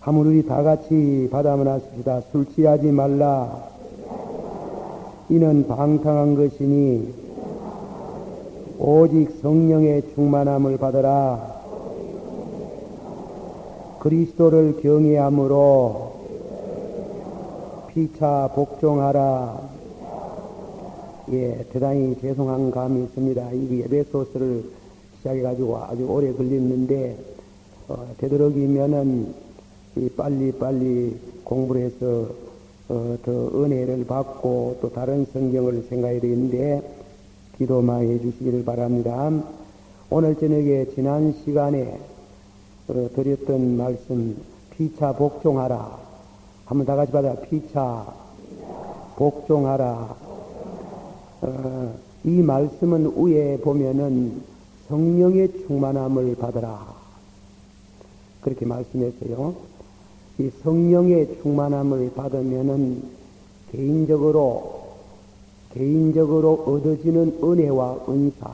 함을 우리 다 같이 받아만 하십시다. 술 취하지 말라. 이는 방탕한 것이니 오직 성령의 충만함을 받으라. 그리스도를 경외함으로 피차 복종하라. 예, 대단히 죄송한 감이 있습니다. 이 에베소서를 시작해가지고 아주 오래 걸렸는데, 되도록이면은 빨리 공부를 해서 더 은혜를 받고 또 다른 성경을 생각해야 되는데 기도 많이 해주시기를 바랍니다. 오늘 저녁에 지난 시간에 드렸던 말씀 피차 복종하라. 한번 다 같이 받아. 피차 복종하라. 이 말씀은 위에 보면은 성령의 충만함을 받으라. 그렇게 말씀했어요. 이 성령의 충만함을 받으면은 개인적으로 얻어지는 은혜와 은사,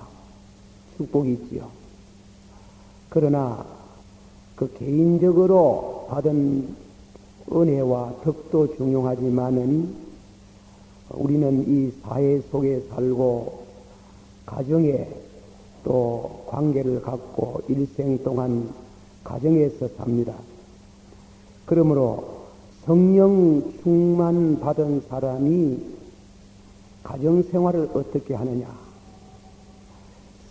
축복이 있지요. 그러나 그 개인적으로 받은 은혜와 덕도 중요하지만은 우리는 이 사회 속에 살고 가정에 또 관계를 갖고 일생 동안 가정에서 삽니다. 그러므로 성령 충만 받은 사람이 가정 생활을 어떻게 하느냐?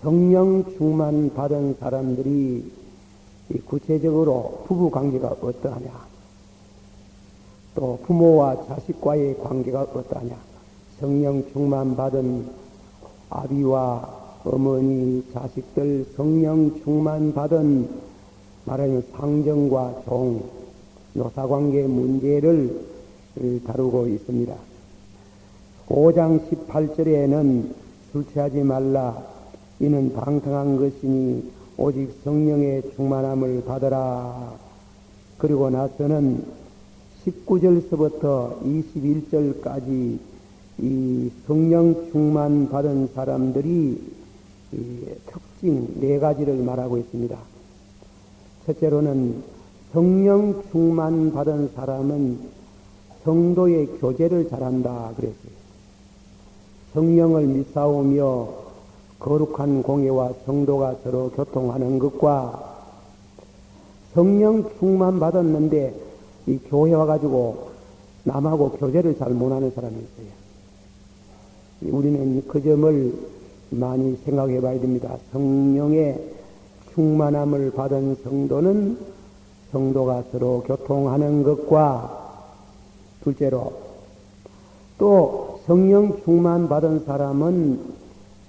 성령 충만 받은 사람들이 구체적으로 부부 관계가 어떠하냐? 또 부모와 자식과의 관계가 어떠하냐? 성령 충만 받은 아비와 어머니, 자식들, 성령 충만 받은 말하자면 상정과 종, 노사관계 문제를 다루고 있습니다. 5장 18절에는 술 취하지 말라. 이는 방탕한 것이니 오직 성령의 충만함을 받으라. 그리고 나서는 19절서부터 21절까지 이 성령 충만 받은 사람들이 특징 4가지를 말하고 있습니다. 첫째로는 성령 충만 받은 사람은 성도의 교제를 잘한다 그랬어요. 성령을 믿사오며 거룩한 공예와 성도가 서로 교통하는 것과 성령 충만 받았는데 이 교회 와가지고 남하고 교제를 잘 못하는 사람이 있어요. 우리는 그 점을 많이 생각해 봐야 됩니다. 성령의 충만함을 받은 성도는 성도가 서로 교통하는 것과 둘째로 또 성령 충만 받은 사람은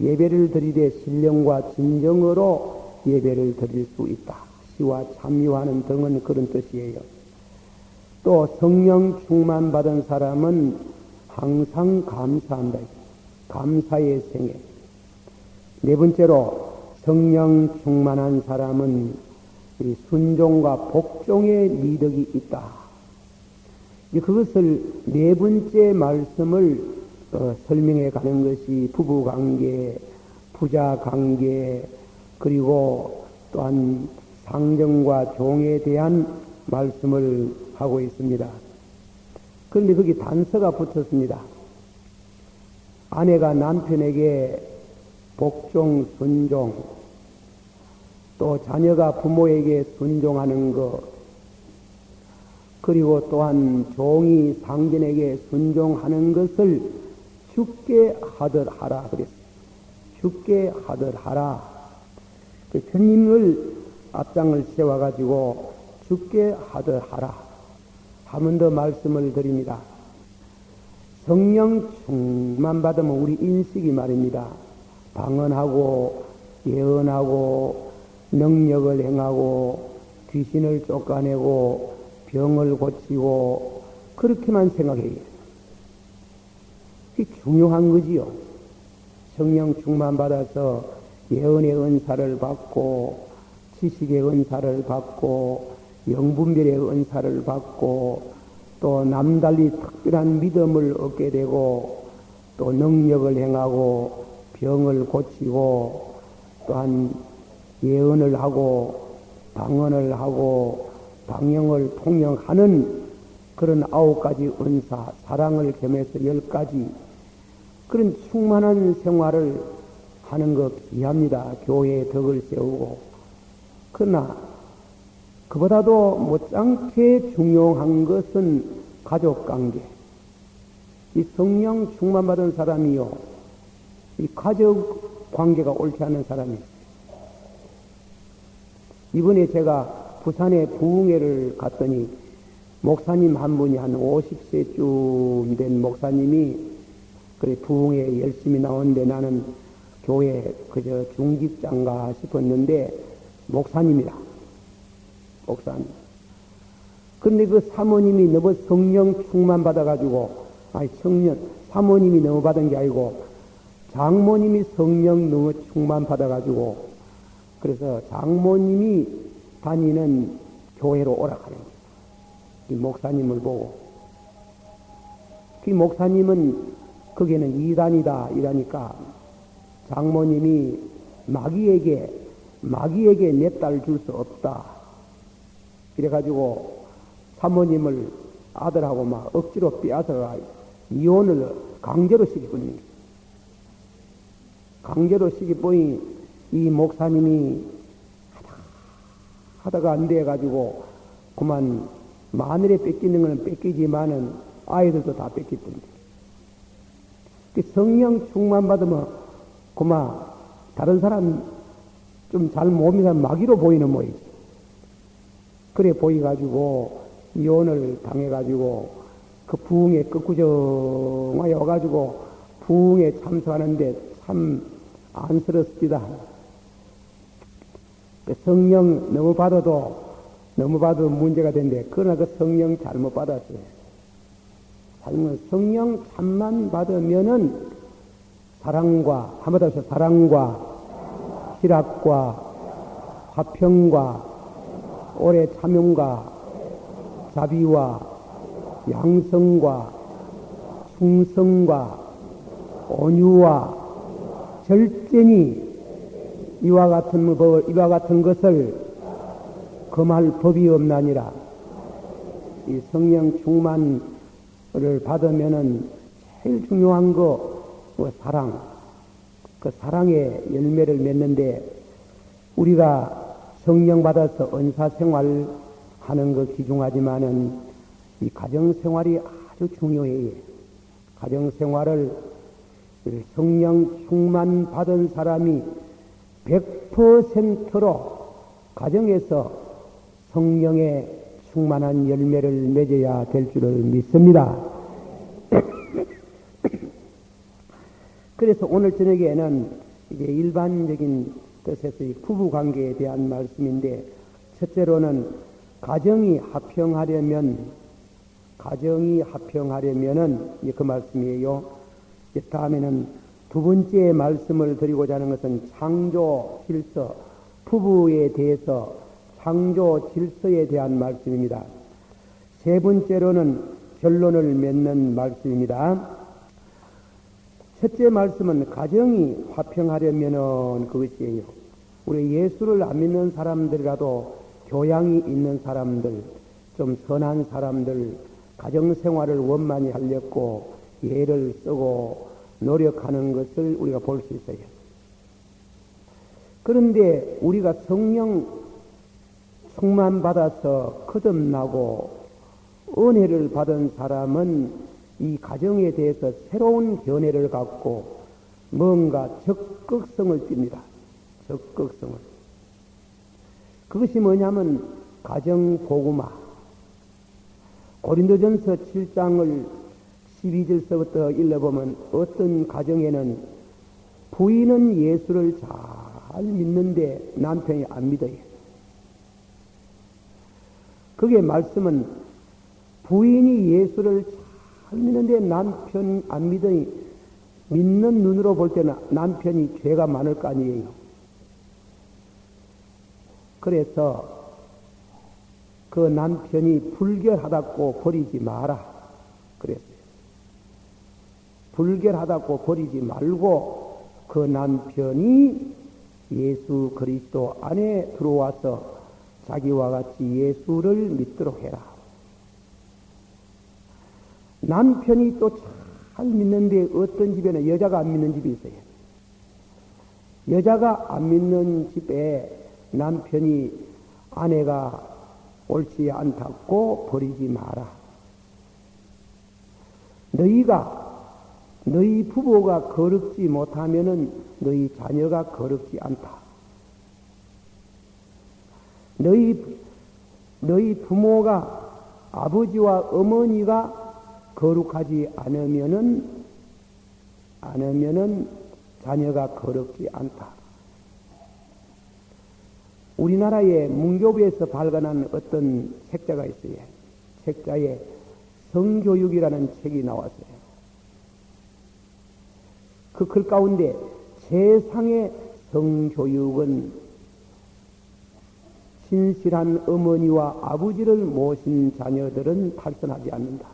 예배를 드리되 신령과 진정으로 예배를 드릴 수 있다. 시와 참여하는 등은 그런 뜻이에요. 또 성령 충만 받은 사람은 항상 감사한다. 감사의 생애. 네 번째로 성령 충만한 사람은 순종과 복종의 미덕이 있다. 그것을 네 번째 말씀을 설명해 가는 것이 부부관계, 부자관계, 그리고 또한 상정과 종에 대한 말씀을 하고 있습니다. 그런데 거기 단서가 붙었습니다. 아내가 남편에게 복종, 순종, 또 자녀가 부모에게 순종하는 것, 그리고 또한 종이 상전에게 순종하는 것을 주께 하더하라 그랬어요. 주께 하더하라. 그 주님을 앞장을 세워가지고 주께 하더하라. 한 번 더 말씀을 드립니다. 성령 충만 받으면 우리 인식이 말입니다. 방언하고 예언하고 능력을 행하고 귀신을 쫓아내고 병을 고치고 그렇게만 생각해요. 그게 중요한 거지요. 성령 충만 받아서 예언의 은사를 받고 지식의 은사를 받고 영분별의 은사를 받고 또 남달리 특별한 믿음을 얻게 되고 또 능력을 행하고 병을 고치고 또한 예언을 하고 방언을 하고 방영을 통영하는 그런 9가지 은사, 사랑을 겸해서 10가지 그런 충만한 생활을 하는 것 귀합니다. 교회에 덕을 세우고. 그러나 그보다도 못지않게 중요한 것은 가족관계. 이 성령 충만받은 사람이요, 이 가족관계가 옳지 않은 사람이 있어요. 이번에 제가 부산에 부흥회를 갔더니 목사님 한 분이 한 50세쯤 된 목사님이 그래 부흥회에 열심히 나오는데 나는 교회 그저 중직자인가 싶었는데 목사님이라. 목사님. 근데 그 사모님이 너무 성령 충만 받아가지고, 아니 사모님이 너무 받은 게 아니고 장모님이 성령 너무 충만 받아가지고, 그래서 장모님이 다니는 교회로 오락하는 거예요. 이 목사님을 보고. 그 목사님은 거기는 이단이다 이러니까 장모님이 마귀에게 내 딸 줄 수 없다. 이래가지고 사모님을 아들하고 막 억지로 빼앗아가 이혼을 강제로 시키거든요. 강제로 시키보니 이 목사님이 하다가 안 돼가지고 그만 마늘에 뺏기는 건 뺏기지만은 아이들도 다 뺏기던데. 그 성령 충만 받으면 그만 다른 사람 좀 잘 모르는 사람 마귀로 보이는 모이지. 그래 보이가지고 이혼을 당해가지고 그 부흥에 끄꾸정하여 와가지고 부흥에 참석하는데 참 안쓰럽습니다. 그 성령 너무 받아도 문제가 된대. 그러나 그 성령 잘못 받았어요. 성령 참만 받으면은 사랑과, 한번 더 사랑과, 희락과, 화평과, 오래 참음과, 자비와, 양성과, 충성과, 온유와, 절제니 이와 같은 것을 금할 법이 없나니라. 이 성령 충만을 받으면은 제일 중요한 사랑. 그 사랑의 열매를 맺는데 우리가 성령 받아서 은사 생활 하는 거 귀중하지만은 이 가정 생활이 아주 중요해요. 가정 생활을 성령 충만 받은 사람이 100%로 가정에서 성령의 충만한 열매를 맺어야 될 줄을 믿습니다. 그래서 오늘 저녁에는 이제 일반적인 뜻에서 이 부부 관계에 대한 말씀인데, 첫째로는 가정이 합평하려면은 이제 그 말씀이에요. 이제 다음에는 두 번째 말씀을 드리고자 하는 것은 창조 질서, 부부에 대해서 창조 질서에 대한 말씀입니다. 세 번째로는 결론을 맺는 말씀입니다. 첫째 말씀은 가정이 화평하려면은 그것이에요. 우리 예수를 안 믿는 사람들이라도 교양이 있는 사람들, 좀 선한 사람들, 가정생활을 원만히 하려고 예를 쓰고 노력하는 것을 우리가 볼 수 있어요. 그런데 우리가 성령 충만받아서 거듭나고 은혜를 받은 사람은 이 가정에 대해서 새로운 견해를 갖고 뭔가 적극성을 띱니다. 적극성을. 그것이 뭐냐면 가정복음화. 고린도전서 7장을 12절서부터 읽어보면 어떤 가정에는 부인은 예수를 잘 믿는데 남편이 안 믿어요. 그게 말씀은 부인이 예수를 잘 믿는데 남편 안 믿으니 믿는 눈으로 볼 때는 남편이 죄가 많을 거 아니에요. 그래서 그 남편이 불결하다고 버리지 마라 그랬어요. 불결하다고 버리지 말고 그 남편이 예수 그리스도 안에 들어와서 자기와 같이 예수를 믿도록 해라. 남편이 또 잘 믿는데 어떤 집에는 여자가 안 믿는 집이 있어요. 여자가 안 믿는 집에 남편이 아내가 옳지 않다고 버리지 마라. 너희 부모가 거룩지 못하면은 너희 자녀가 거룩지 않다. 너희 부모가 아버지와 어머니가 거룩하지 않으면은 자녀가 거룩지 않다. 우리나라의 문교부에서 발간한 어떤 책자가 있어요. 책자에 성교육이라는 책이 나왔어요. 그 글 가운데 세상의 성교육은 신실한 어머니와 아버지를 모신 자녀들은 탈선하지 않는다.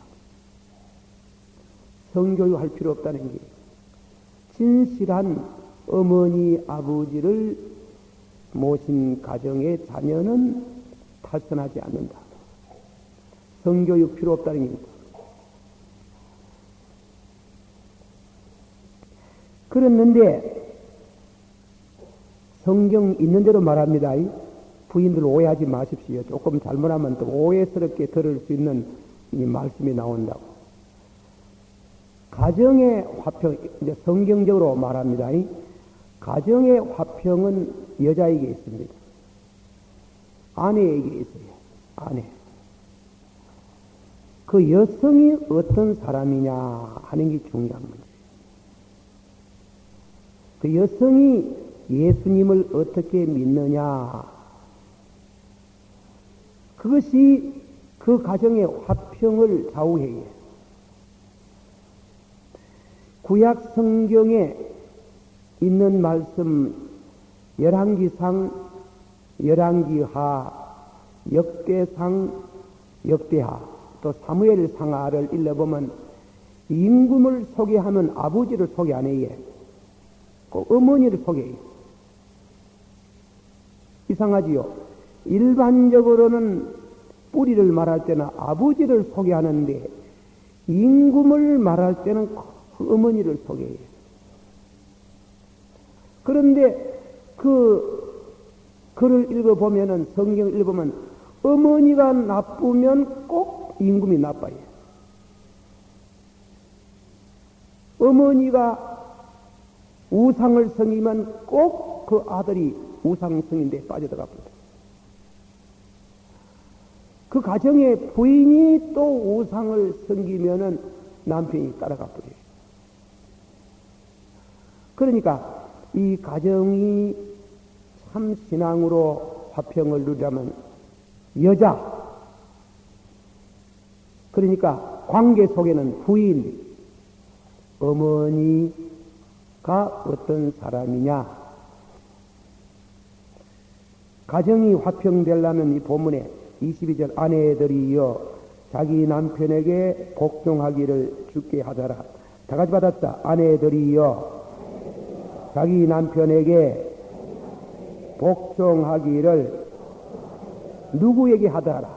성교육할 필요 없다는 게 진실한 어머니 아버지를 모신 가정의 자녀는 탈선하지 않는다. 성교육 필요 없다는 겁니다. 그랬는데 성경 있는 대로 말합니다. 부인들 오해하지 마십시오. 조금 잘못하면 또 오해스럽게 들을 수 있는 이 말씀이 나온다고. 가정의 화평, 이제 성경적으로 말합니다. 가정의 화평은 여자에게 있습니다. 아내에게 있어요. 아내. 그 여성이 어떤 사람이냐 하는 게 중요한 문제예요. 그 여성이 예수님을 어떻게 믿느냐, 그것이 그 가정의 화평을 좌우해요. 구약 성경에 있는 말씀, 열왕기상, 열왕기하, 역대상, 역대하, 또 사무엘 상하를 읽어보면 임금을 소개하면 아버지를 소개 안 해요. 꼭 어머니를 소개해요. 이상하지요? 일반적으로는 뿌리를 말할 때는 아버지를 소개하는데 임금을 말할 때는 그 어머니를 소개해요. 그런데 그 글을 읽어보면은, 성경을 읽어보면 어머니가 나쁘면 꼭 임금이 나빠요. 어머니가 우상을 섬기면 꼭 그 아들이 우상승인데 빠져들어가 버려요. 그 가정에 부인이 또 우상을 섬기면은 남편이 따라가 버려요. 그러니까 이 가정이 참 신앙으로 화평을 누리려면 여자, 그러니까 관계 속에는 부인, 어머니가 어떤 사람이냐. 가정이 화평되려면 이 본문에 22절 아내들이여 자기 남편에게 복종하기를 주께 하더라. 다 같이 받았다. 아내들이여 자기 남편에게 복종하기를 누구에게 하더라.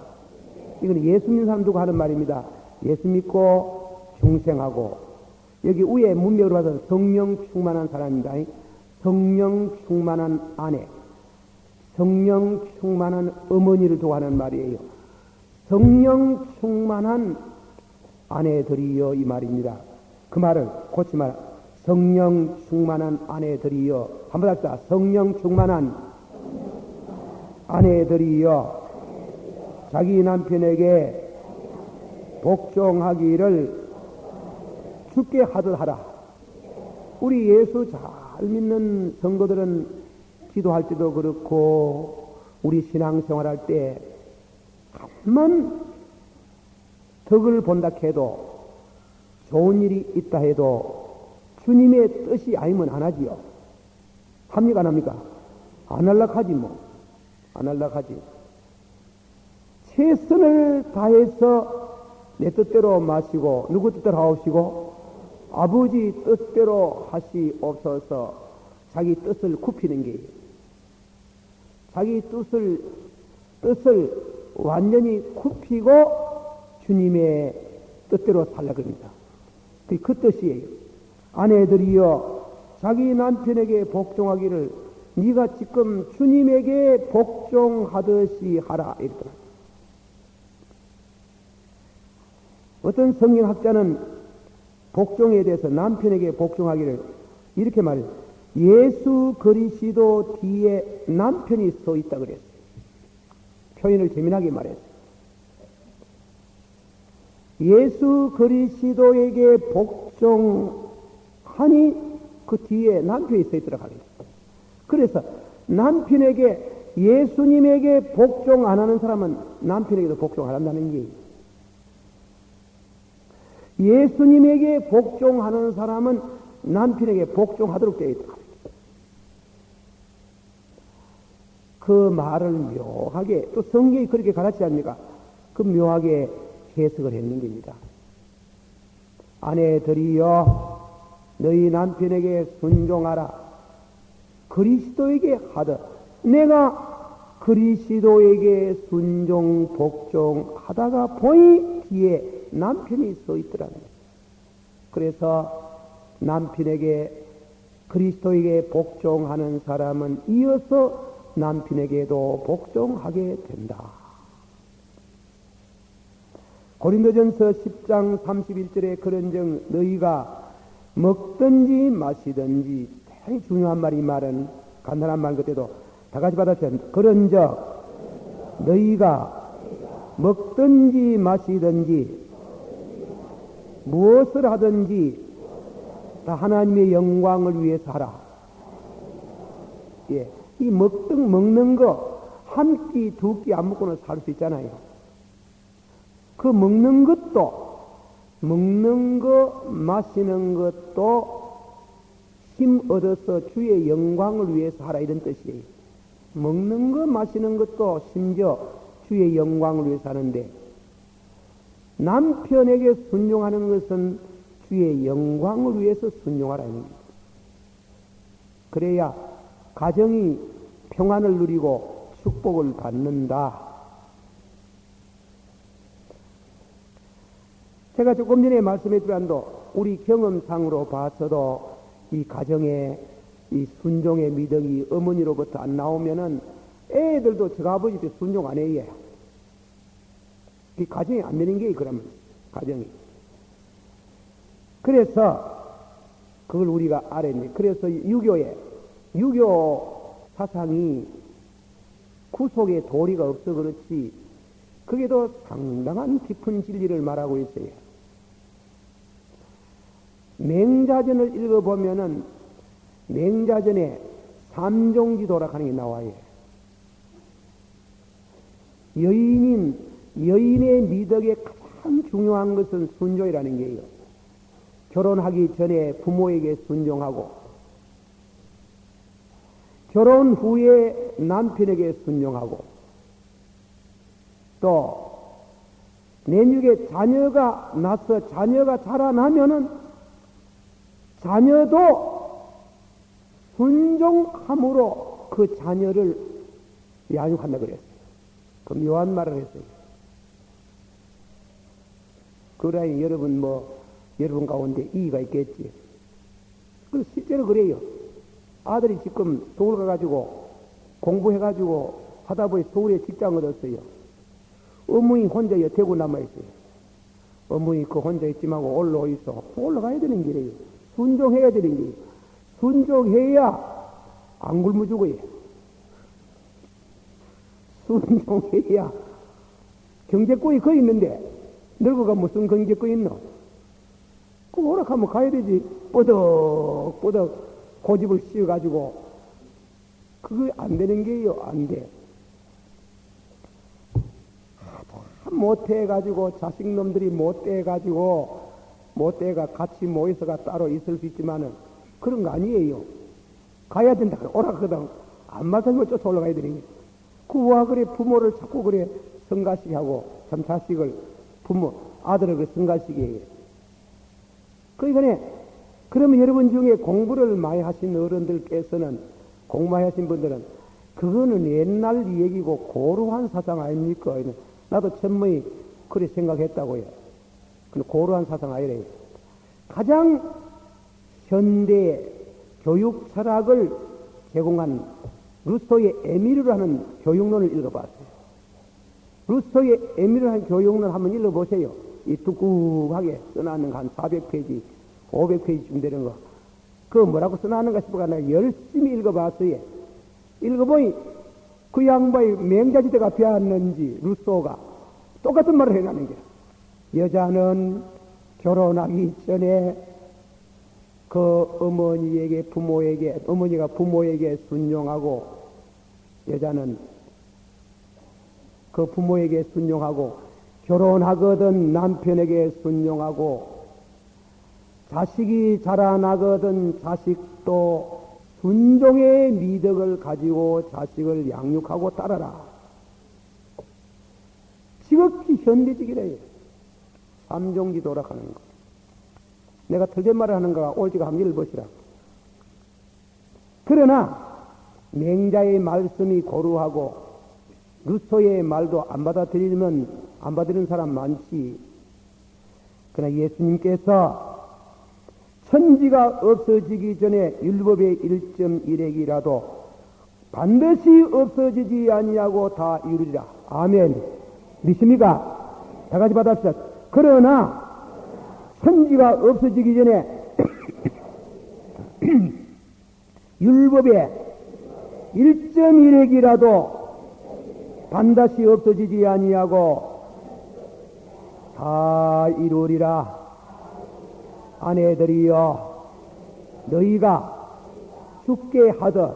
이건 예수 믿는 사람 두고 하는 말입니다. 예수 믿고 중생하고, 여기 위에 문맥으로 봐서 성령 충만한 사람입니다. 성령 충만한 아내, 성령 충만한 어머니를 두고 하는 말이에요. 성령 충만한 아내들이여 이 말입니다. 그 말을 고치 말. 성령 충만한 아내들이여. 한번 합시다. 성령 충만한 아내들이여 자기 남편에게 복종하기를 주께 하듯하라. 우리 예수 잘 믿는 성도들은 기도할 때도 그렇고 우리 신앙생활할 때 한번 덕을 본다 해도, 좋은 일이 있다 해도 주님의 뜻이 아니면 안 하지요. 합니까 안 합니까? 안 하려고 하지 뭐. 안 하려고 하지. 최선을 다해서 내 뜻대로 마시고 누구 뜻대로 하옵시고 아버지 뜻대로 하시옵소서. 자기 뜻을 굽히는 게, 자기 뜻을 뜻을 완전히 굽히고 주님의 뜻대로 살라 그럽니다. 그 뜻이에요. 아내들이여 자기 남편에게 복종하기를 네가 지금 주님에게 복종하듯이 하라 이랬더라. 어떤 성경학자는 복종에 대해서 남편에게 복종하기를 이렇게 말해요. 예수 그리스도 뒤에 남편이 서 있다 그랬어요. 표현을 재미나게 말했어요. 예수 그리스도에게 복종하니 그 뒤에 남편이 서 있더라 하겠어요. 그래서 남편에게 예수님에게 복종 안 하는 사람은 남편에게도 복종 안 한다는 얘기예요. 예수님에게 복종하는 사람은 남편에게 복종하도록 되어 있다. 그 말을 묘하게, 또 성경이 그렇게 가르치지 않습니까? 그 묘하게 해석을 했는 겁니다. 아내들이여 너희 남편에게 순종하라. 그리스도에게 하듯 내가 그리스도에게 순종 복종하다가 보니 뒤에 남편이 서 있더라는 거예요. 그래서 남편에게 그리스도에게 복종하는 사람은 이어서 남편에게도 복종하게 된다. 고린도전서 10장 31절에 그런즉 너희가 먹든지 마시든지 대단히 중요한 말이 이 말은 간단한 말 그때도 다 같이 받아주세요. 그런즉 너희가 먹든지 마시든지 무엇을 하든지 다 하나님의 영광을 위해서 하라. 예, 이 먹는 거 한 끼, 두 끼 안 먹고는 살 수 있잖아요. 그 먹는 거, 마시는 것도 힘 얻어서 주의 영광을 위해서 하라 이런 뜻이에요. 먹는 거, 마시는 것도 심지어 주의 영광을 위해서 하는데 남편에게 순종하는 것은 주의 영광을 위해서 순종하라는 겁니다. 그래야 가정이 평안을 누리고 축복을 받는다. 제가 조금 전에 말씀했지만도 우리 경험상으로 봐서도 이 가정에 이 순종의 미덕이 어머니로부터 안 나오면은 애들도 저 아버지한테 순종 안 해요. 이 가정이 안 되는 게 그러면 가정이. 그래서 그걸 우리가 알았네. 그래서 유교 사상이 구속의 도리가 없어 그렇지 그게도 상당한 깊은 진리를 말하고 있어요. 맹자전을 읽어보면은 맹자전에 삼종지도라 하는 게 나와요. 여인의 미덕에 가장 중요한 것은 순종이라는 게요. 결혼하기 전에 부모에게 순종하고 결혼 후에 남편에게 순종하고 또 내육에 자녀가 나서 자녀가 자라나면은 자녀도 순종함으로 그 자녀를 양육한다 그랬어요. 그 묘한 말을 했어요. 그러니 여러분 가운데 이의가 있겠지. 그 실제로 그래요. 아들이 지금 서울 가가지고 공부해가지고 하다 보니 서울에 직장 얻었어요. 어머니 혼자 여태고 남아있어요. 어머니 그 혼자 있지 말고 올라와 있어. 올라가야 되는 길이에요. 순종해야 되는 길이에요. 순종해야 안 굶어 죽어요. 순종해야 경제권이 거의 있는데 늙어가 무슨 경제권이 있노? 그 오락하면 가야 되지. 뽀덕뽀덕 고집을 씌워가지고 그게 안 되는 게요. 안 돼. 못해가지고 자식놈들이 못돼가 같이 모여서가 따로 있을 수 있지만은 그런 거 아니에요. 가야 된다. 오락하거든. 안 맞으면 쫓아 올라가야 되는 게. 그와 그래 부모를 자꾸 그래 성가시게 하고 참 자식을 아들을 그 성가시게 해요. 그러니까 그러면 여러분 중에 공부를 많이 하신 어른들께서는 공부 많이 하신 분들은 그거는 옛날 얘기고 고루한 사상 아닙니까? 나도 천문이 그렇게 생각했다고요. 근데 고루한 사상 아니래요. 가장 현대 교육 철학을 제공한 루소의 에미르를 하는 교육론을 읽어봤어요. 루소의 에미르를 하는 교육론 한번 읽어보세요. 이 두껍하게 써놨는 거 한 400페이지, 500페이지쯤 되는 거. 그거 뭐라고 써놨는가 싶어가 내가 열심히 읽어봤어요. 읽어보니 그 양반이 맹자지대가 배웠는지 루소가 똑같은 말을 해놨는 거야. 여자는 결혼하기 전에 그 어머니가 부모에게 순종하고, 여자는 그 부모에게 순종하고, 결혼하거든 남편에게 순종하고, 자식이 자라나거든 자식도 순종의 미덕을 가지고 자식을 양육하고 따라라. 지극히 현대적이래요. 삼종지 도락하는 거. 내가 틀린 말을 하는가 옳지가 한번 읽어보시라. 그러나 맹자의 말씀이 고루하고 루소의 말도 안 받아들이면 안 받아들이는 사람 많지. 그러나 예수님께서 천지가 없어지기 전에 율법의 1.1핵이라도 반드시 없어지지 아니하고 다 이루리라. 아멘. 믿습니까? 다 같이 받았습니다. 그러나 천지가 없어지기 전에 율법의 1.1핵이라도 반드시 없어지지 아니하고 다 이루리라. 아내들이여, 너희가 죽게 하듯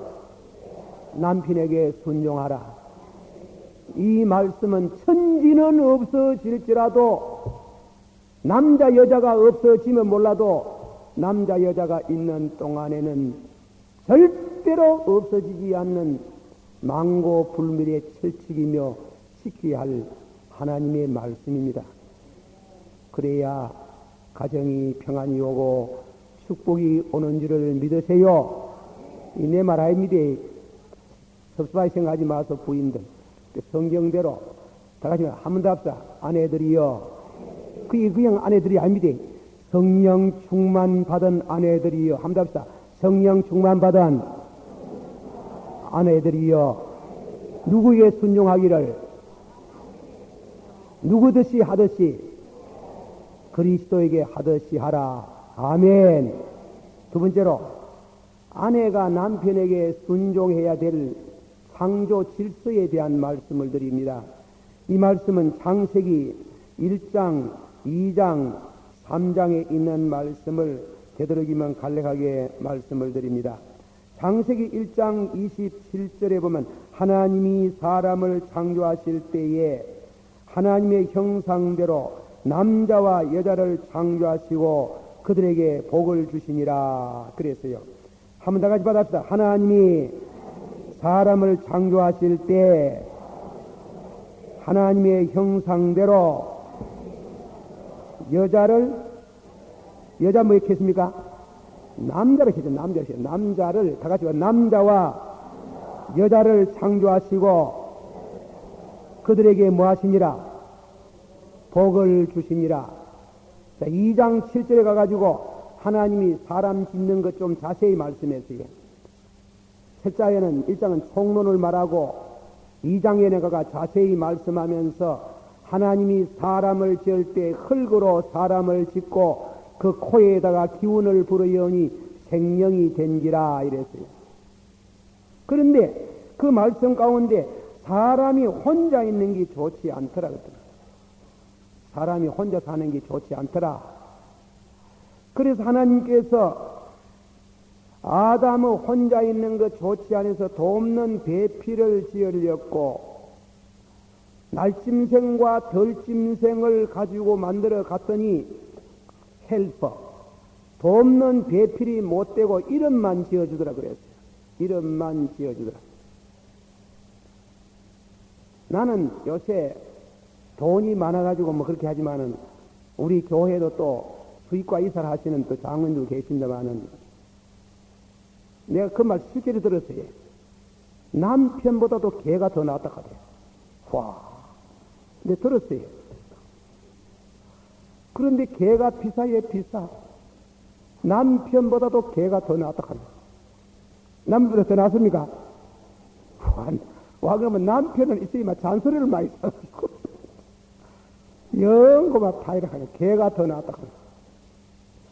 남편에게 순종하라. 이 말씀은 천지는 없어질지라도, 남자 여자가 없어지면 몰라도 남자 여자가 있는 동안에는 절대로 없어지지 않는 망고불멸의 철칙이며 지켜야 할 하나님의 말씀입니다. 그래야 가정이 평안이 오고 축복이 오는 줄을 믿으세요. 이 내 말 아닙니다. 섭섭하게 생각하지 마소 부인들. 성경대로 다 같이 한 번 더 합시다. 아내들이여, 그게 그냥 아내들이 아닙니다. 성령 충만 받은 아내들이여. 한 번 더 합시다. 성령 충만 받은 아내들이여, 누구에게 순종하기를 누구듯이 하듯이 그리스도에게 하듯이 하라. 아멘. 두 번째로, 아내가 남편에게 순종해야 될 창조 질서에 대한 말씀을 드립니다. 이 말씀은 창세기 1장, 2장, 3장에 있는 말씀을 되도록이면 간략하게 말씀을 드립니다. 창세기 1장 27절에 보면 하나님이 사람을 창조하실 때에 하나님의 형상대로 남자와 여자를 창조하시고 그들에게 복을 주시니라 그랬어요. 한번 다 같이 받았습니다. 하나님이 사람을 창조하실 때 하나님의 형상대로 여자 뭐 이렇게 했습니까? 남자를 했죠. 남자를 다 같이 남자와 여자를 창조하시고 그들에게 뭐 하시니라? 복을 주시니라. 자, 2장 7절에 가가지고 하나님이 사람 짓는 것 좀 자세히 말씀했어요. 첫자에는 1장은 총론을 말하고 2장에는 가가 자세히 말씀하면서 하나님이 사람을 지을 때 흙으로 사람을 짓고 그 코에다가 기운을 불어여니 생명이 된기라 이랬어요. 그런데 그 말씀 가운데 사람이 혼자 있는 게 좋지 않더라 그랬더라. 사람이 혼자 사는 게 좋지 않더라. 그래서 하나님께서 아담은 혼자 있는 것 좋지 않아서 돕는 배필을 지으려고 날짐승과 덜짐승을 가지고 만들어 갔더니 헬퍼, 돕는 배필이 못되고 이름만 지어주더라 그랬어요. 이름만 지어주더라. 나는 요새 돈이 많아가지고 뭐 그렇게 하지만은 우리 교회도 또 수의과 이사를 하시는 또 장로님도 계신다마는 내가 그 말 실제로 들었어요. 남편보다도 개가 더 낫다 하대. 와, 근데 들었어요. 그런데 개가 비싸예, 비싸. 남편보다도 개가 더 낫다 하대. 남편보다 더 낫습니까? 와, 그러면 남편은 있으면 잔소리를 많이 써가지고 영고만 파이라 하네. 개가 더 낫다 하네.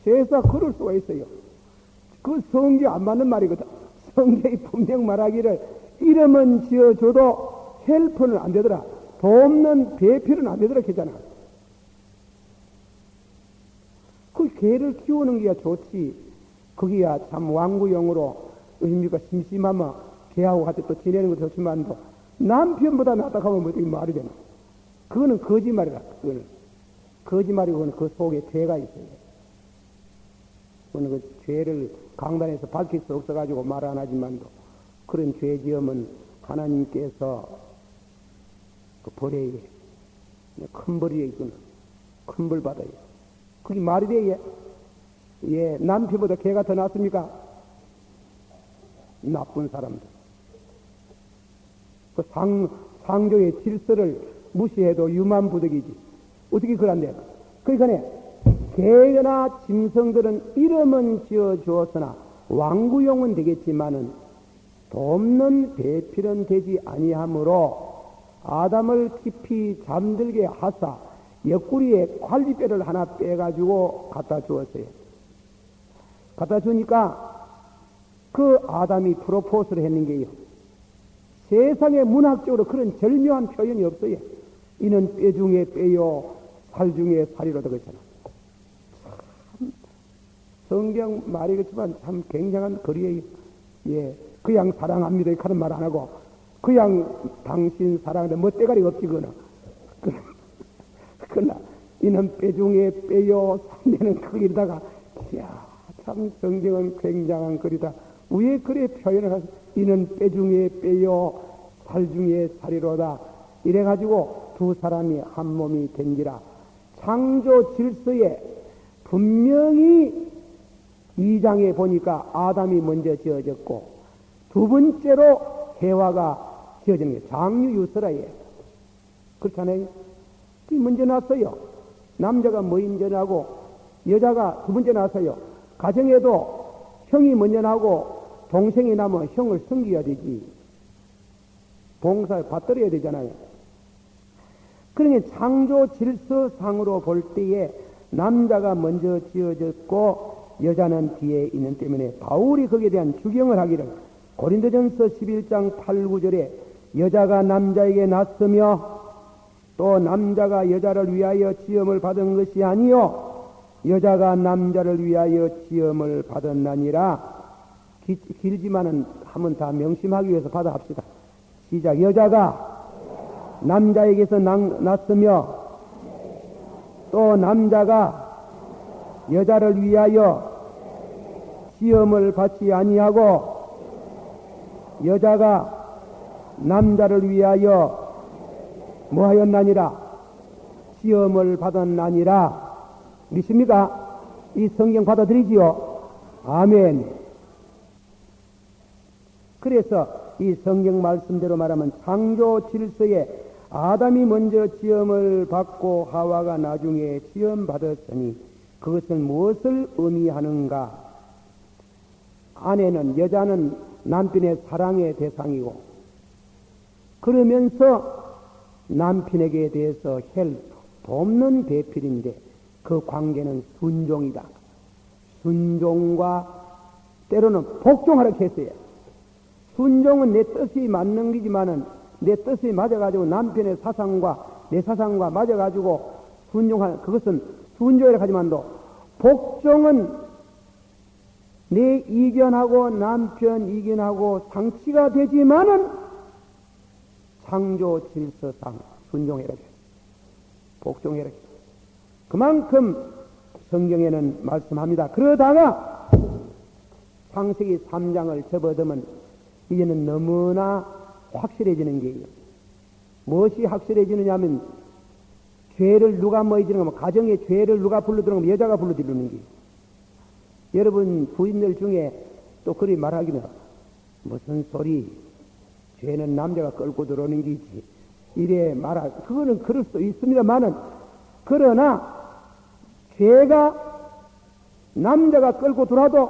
세상 그럴 수가 있어요. 그 성경 안 맞는 말이거든. 성경이 분명 말하기를 이름은 지어줘도 헬프는 안 되더라. 돕는 배필은 안 되더라 했잖아. 그 개를 키우는 게야 좋지. 거기야 참 왕구용으로 의미가 심심하면 개하고 같이 또 지내는 것도 좋지만도 남편보다 낫다 하면 어떻게 말이 되나. 그거는 거짓말이라. 그거는 거짓말이고 그 속에 죄가 있어요. 그거는 그 죄를 강단에서 밝힐 수 없어가지고 말 안 하지만도 그런 죄 지으면 하나님께서 그 벌에 큰 벌이에 있구나. 큰 벌 받아요. 그게 말이 돼? 예, 남편보다 개가 더 낫습니까? 나쁜 사람들. 그 상조의 질서를 무시해도 유만부득이지. 어떻게 그런데? 그러니까 개나 짐승들은 이름은 지어주었으나 왕구용은 되겠지만은 돕는 배필은 되지 아니하므로 아담을 깊이 잠들게 하사 옆구리에 관리뼈를 하나 빼가지고 갖다 주었어요. 갖다 주니까 그 아담이 프로포즈를 했는 게요. 세상에 문학적으로 그런 절묘한 표현이 없어요. 이는 뼈 중에 뼈요, 살 중에 살이로다 그랬잖아. 참, 성경 말이 그렇지만 참 굉장한 글이에요. 예, 그냥 사랑합니다. 이렇게 말 안 하고, 그냥 당신 사랑하는데 뭐 때가리가 없지, 그거는. 그러나, 이는 뼈 중에 뼈요, 상대는 거기다가, 이야, 참 성경은 굉장한 글이다. 위에 글에 표현을 하서, 이는 뼈 중에 뼈요, 살 중에 살이로다. 이래가지고 두 사람이 한 몸이 된지라. 창조 질서에 분명히 2장에 보니까 아담이 먼저 지어졌고, 두 번째로 해와가 지어지는 게 장유유서라예. 그렇잖아요. 그게 먼저 났어요. 남자가 먼저 나고, 여자가 두 번째 났어요. 가정에도 형이 먼저 나고, 동생이 나면 형을 섬겨야 되지. 봉사를 받들어야 되잖아요. 그러니 창조 질서상으로 볼 때에 남자가 먼저 지어졌고 여자는 뒤에 있는 때문에 바울이 거기에 대한 주경을 하기를 고린도전서 11장 8, 9절에 여자가 남자에게 낳았으며 또 남자가 여자를 위하여 지음을 받은 것이 아니요 여자가 남자를 위하여 지음을 받았나니라. 길지만은 한번 다 명심하기 위해서 받아 합시다. 시작. 여자가 남자에게서 낳았으며 또 남자가 여자를 위하여 시험을 받지 아니하고 여자가 남자를 위하여 뭐하였나니라 시험을 받았나니라. 믿습니까? 이 성경 받아들이지요? 아멘. 그래서 이 성경 말씀대로 말하면 창조 질서에 아담이 먼저 지음을 받고 하와가 나중에 지음 받았으니 그것은 무엇을 의미하는가? 아내는 여자는 남편의 사랑의 대상이고 그러면서 남편에게 대해서 헬프, 돕는 배필인데 그 관계는 순종이다. 순종과 때로는 복종하라고 했어요. 순종은 내 뜻이 맞는 거지만은 내 뜻이 맞아가지고 남편의 사상과 내 사상과 맞아가지고 순종하는 그것은 순종이라 하지만도 복종은 내 이견하고 남편 이견하고 상치가 되지만은 창조 질서상 순종해라. 복종해라. 그만큼 성경에는 말씀합니다. 그러다가 창세기 3장을 접어들면 이제는 너무나 확실해지는 게요. 무엇이 확실해지느냐 하면 죄를 누가 뭐해지는 거면 가정에 죄를 누가 불러들는 거면 여자가 불러들이는 게. 여러분 부인들 중에 또 그리 말하기는 무슨 소리 죄는 남자가 끌고 들어오는 게지. 이래 말하, 그거는 그럴 수 있습니다만은, 그러나, 죄가 남자가 끌고 들어와도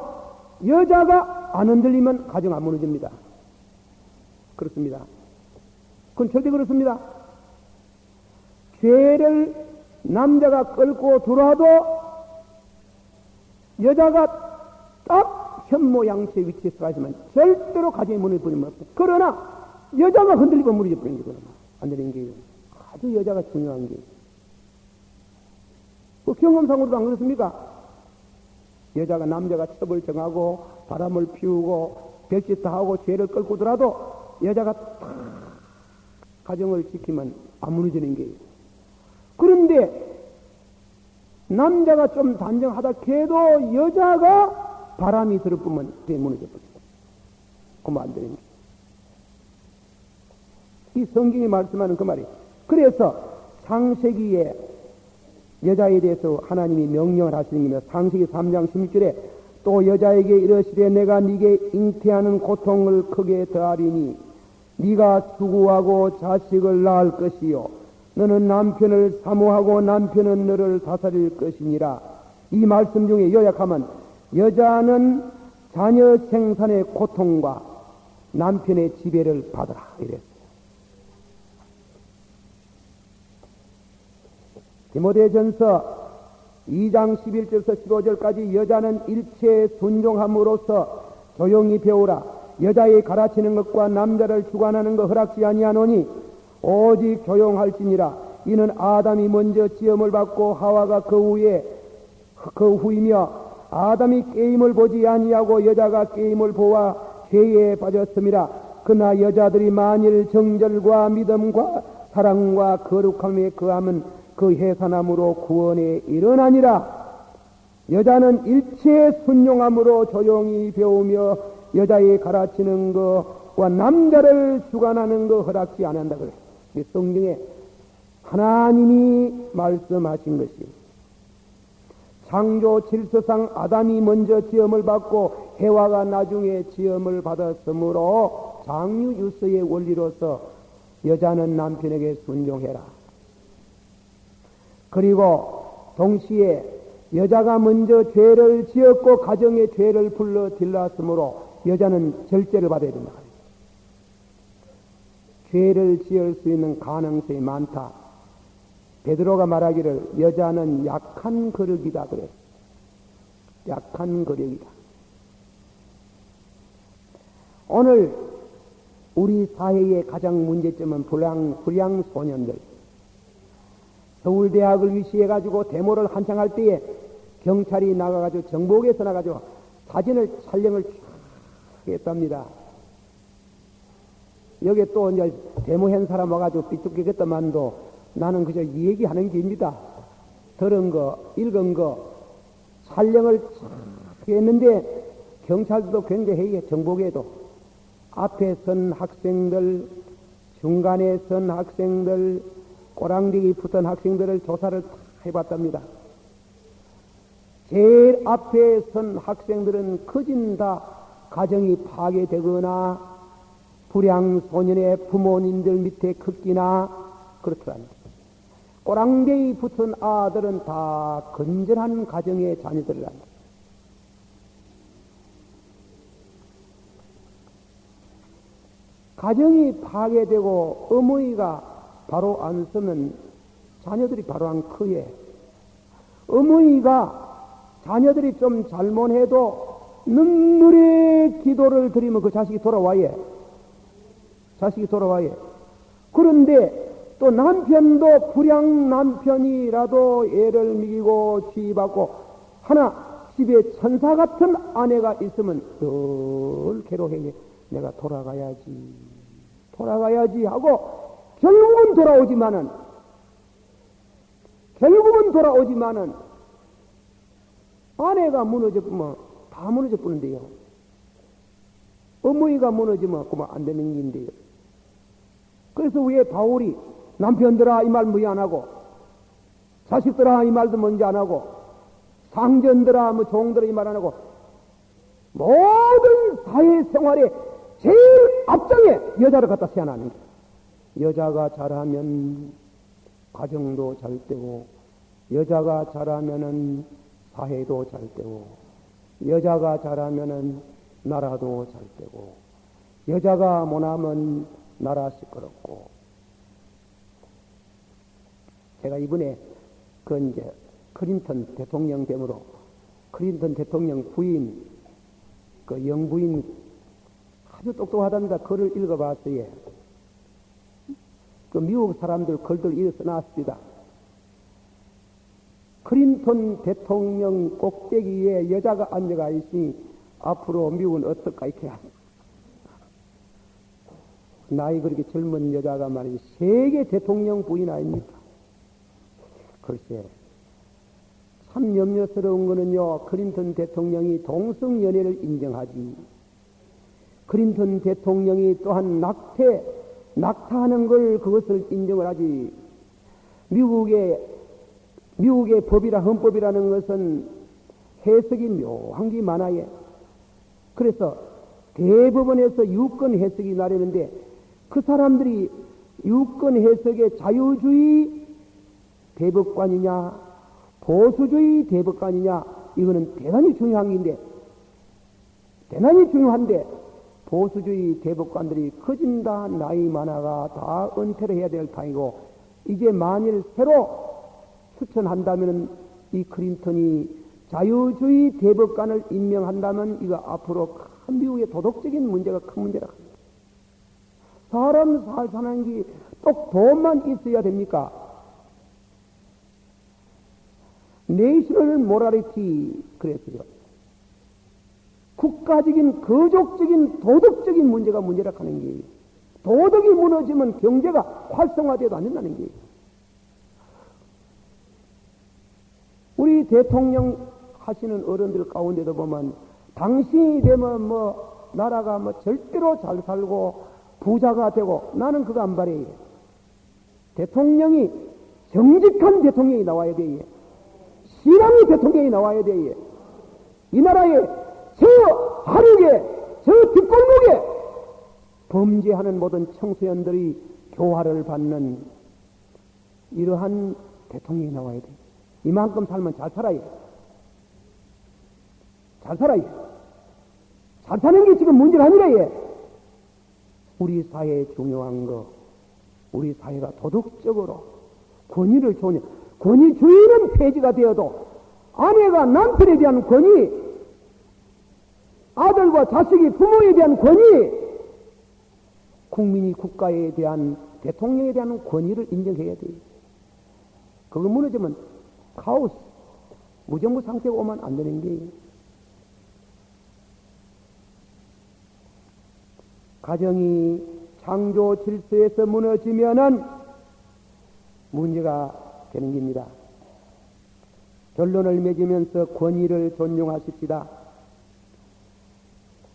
여자가 안 흔들리면 가정 안 무너집니다. 그렇습니다. 그건 절대 그렇습니다. 죄를 남자가 끌고 들어와도 여자가 딱 현모양처의 위치에 서가지만 절대로 가정이 무너지면 없다. 그러나 여자가 흔들리면 무너져버리는 거구나. 안 되는 게 아주 여자가 중요한 게. 그 경험상으로도 안 그렇습니까? 여자가 남자가 첩을 정하고 바람을 피우고 별짓 다 하고 죄를 끌고 들어도 여자가 딱 가정을 지키면 안 무너지는 게. 그런데 남자가 좀 단정하다 해도 여자가 바람이 들어보면 죄 무너져버립니다. 그러면 안 되는 게. 이 성경이 말씀하는 그 말이. 그래서 창세기에 여자에 대해서 하나님이 명령을 하시는 게 창세기 3장 16절에 또 여자에게 이르시되 내가 네게 잉태하는 고통을 크게 더하리니 네가 수고하고 자식을 낳을 것이요 너는 남편을 사모하고 남편은 너를 다스릴 것이니라. 이 말씀 중에 요약하면 여자는 자녀 생산의 고통과 남편의 지배를 받으라 이랬어요. 디모데전서 2장 11절에서 15절까지 여자는 일체에 순종함으로써 조용히 배우라. 여자의 가르치는 것과 남자를 주관하는 것 허락지 아니하노니 오직 조용할지니라. 이는 아담이 먼저 지음을 받고 하와가 그 후이며 아담이 게임을 보지 아니하고 여자가 게임을 보아 죄에 빠졌음이라. 그러나 여자들이 만일 정절과 믿음과 사랑과 거룩함에 거하면 그 해산함으로 구원에 일어나니라. 여자는 일체에 순종함으로 조용히 배우며 여자의 가르치는 것과 남자를 주관하는 것 허락지 않는다 그래. 성경에 하나님이 말씀하신 것이 창조 질서상 아담이 먼저 지음을 받고 해와가 나중에 지음을 받았으므로 장유유서의 원리로서 여자는 남편에게 순종해라. 그리고 동시에 여자가 먼저 죄를 지었고 가정의 죄를 불러 딜렀으므로 여자는 절제를 받아야 된다. 죄를 지을 수 있는 가능성이 많다. 베드로가 말하기를 여자는 약한 거력이다 그래. 약한 거력이다. 오늘 우리 사회의 가장 문제점은 불량 소년들. 서울대학을 위시해가지고 데모를 한창 할 때에 경찰이 나가가지고 정복에서 나가가지고 사진을 촬영을 했답니다. 여기 또 이제 데모한 사람 와가지고 삐뚤겠다만도 나는 그저 얘기하는 게입니다. 들은 거, 읽은 거, 촬영을 했는데 경찰도 굉장히 해요. 정복에도. 앞에 선 학생들, 중간에 선 학생들, 꼬랑대기 붙은 학생들을 조사를 해봤답니다. 제일 앞에 선 학생들은 거진 다 가정이 파괴되거나 불량 소년의 부모님들 밑에 크기나 그렇더랍니다. 꼬랑대기 붙은 아들은 다 건전한 가정의 자녀들이랍니다. 가정이 파괴되고 어머니가 바로 안 서면 자녀들이 바로 안 크예. 어머니가 자녀들이 좀 잘못해도 눈물의 기도를 드리면 그 자식이 돌아와예. 자식이 돌아와예. 그런데 또 남편도 불량 남편이라도 애를 먹이고 지휘받고 하나 집에 천사 같은 아내가 있으면 늘 괴로워해. 내가 돌아가야지 하고 결국은 돌아오지만은 아내가 무너져보면 다 무너져버는데요. 어머니가 무너지면 그만 안 되는 일인데요. 그래서 왜 바울이 남편들아 이 말 뭐야 안 하고 자식들아 이 말도 뭔지 안 하고 상전들아 뭐 종들아 이 말 안 하고 모든 사회생활에 제일 앞장에 여자를 갖다 세워나는 거예요. 여자가 잘하면 가정도 잘 되고, 여자가 잘하면은 사회도 잘 되고, 여자가 잘하면은 나라도 잘 되고, 여자가 못하면 나라 시끄럽고. 제가 이번에 이제 클린턴 대통령 됨으로 클린턴 대통령 부인, 영부인 아주 똑똑하답니다. 글을 읽어봤어요. 미국 사람들 글들 이렇게 써놨습니다. 클린턴 대통령 꼭대기에 여자가 앉아가 있으니 앞으로 미국은 어떨까 이렇게 나이 그렇게 젊은 여자가 말이지 세계 대통령 부인 아닙니까? 글쎄 참 염려스러운 거는요, 클린턴 대통령이 동성연애를 인정하지, 클린턴 대통령이 또한 낙타하는 걸 그것을 인정을 하지. 미국의 법이라 헌법이라는 것은 해석이 묘한 게 많아요. 그래서 대법원에서 유권 해석이 나르는데 그 사람들이 유권 해석의 자유주의 대법관이냐 보수주의 대법관이냐 이거는 대단히 중요한 게인데, 대단히 중요한데 보수주의 대법관들이 커진다 나이 많아가 다 은퇴를 해야 될 판이고, 이제 만일 새로 추천한다면 이 클린턴이 자유주의 대법관을 임명한다면 이거 앞으로 큰 미국의 도덕적인 문제가 큰 문제라. 사람 살 사는 게 꼭 돈만 있어야 됩니까? 내셔널 모랄리티 그랬어요. 국가적인 거족적인 도덕적인 문제가 문제라 하는 게, 도덕이 무너지면 경제가 활성화돼도 안 된다는 게. 우리 대통령 하시는 어른들 가운데도 보면 당신이 되면 나라가 절대로 잘 살고 부자가 되고, 나는 그거 안 바래요. 대통령이 정직한 대통령이 나와야 돼요. 신앙의 대통령이 나와야 돼요. 이 나라에 저 하륙에 저 뒷골목에 범죄하는 모든 청소년들이 교화를 받는 이러한 대통령이 나와야 돼요. 이만큼 살면 잘 살아요. 잘 살아요. 잘 사는 게 지금 문제가 아니라, 우리 사회에 중요한 거, 우리 사회가 도덕적으로 권위를 주냐. 권위주의는 폐지가 되어도 아내가 남편에 대한 권위, 아들과 자식이 부모에 대한 권위, 국민이 국가에 대한 대통령에 대한 권위를 인정해야 돼요. 그거 무너지면 카오스, 무정부 상태가 오면 안 되는 게, 가정이 창조 질서에서 무너지면은 문제가 되는 겁니다. 결론을 맺으면서 권위를 존중하십시다.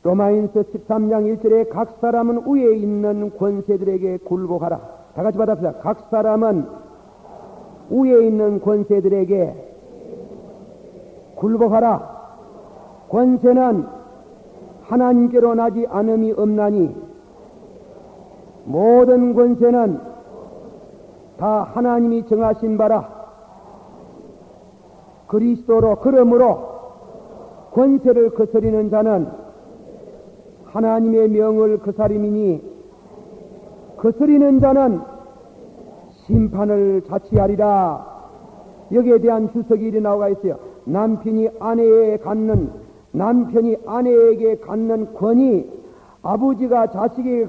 로마인서 13장 1절에 각 사람은 위에 있는 권세들에게 굴복하라. 다 같이 받아봅시다. 각 사람은 위에 있는 권세들에게 굴복하라. 권세는 하나님께로 나지 않음이 없나니 모든 권세는 다 하나님이 정하신 바라. 그리스도로 그러므로 권세를 거스리는 자는 하나님의 명을 거스림이니 거스리는 자는 심판을 자취하리라. 여기에 대한 주석이 이리 나와 있어요. 남편이 아내에게 갖는 권위, 아버지가 자식에게